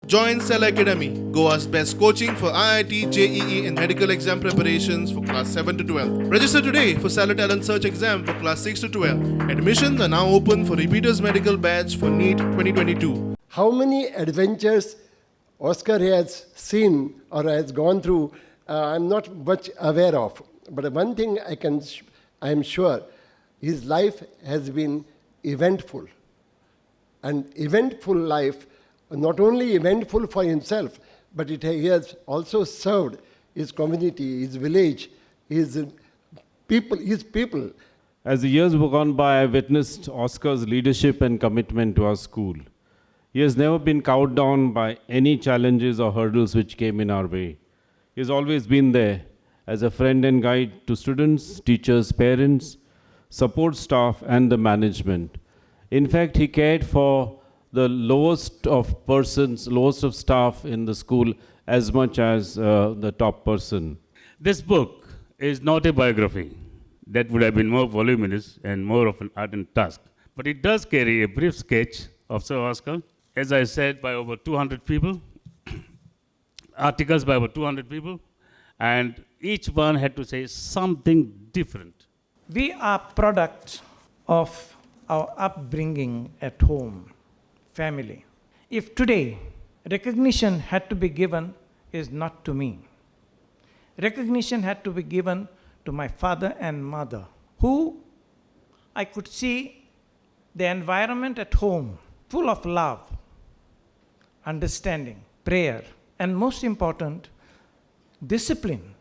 Join Cell Academy, Goa's best coaching for IIT, JEE and medical exam preparations for class 7 to 12. Register today for Salad Talent Search exam for class 6 to 12. Admissions are now open for repeaters medical batch for NEET 2022. How many adventures Oscar has seen or has gone through, I'm not much aware of. But one thing I am sure, his life has been eventful. And eventful life, not only eventful for himself, but he has also served his community, his village, his people. As the years have gone by, I witnessed Oscar's leadership and commitment to our school. He has never been cowed down by any challenges or hurdles which came in our way. He has always been there as a friend and guide to students, teachers, parents, support staff, and the management. In fact, he cared for the lowest of staff in the school as much as the top person. This book is not a biography. That would have been more voluminous and more of an ardent task. But it does carry a brief sketch of Sir Oscar, as I said, by over 200 people, articles by over 200 people, and each one had to say something different. We are products of our upbringing at home. Family. If today recognition had to be given, is not to me. Recognition had to be given to my father and mother, who I could see the environment at home full of love, understanding, prayer, and most important, discipline.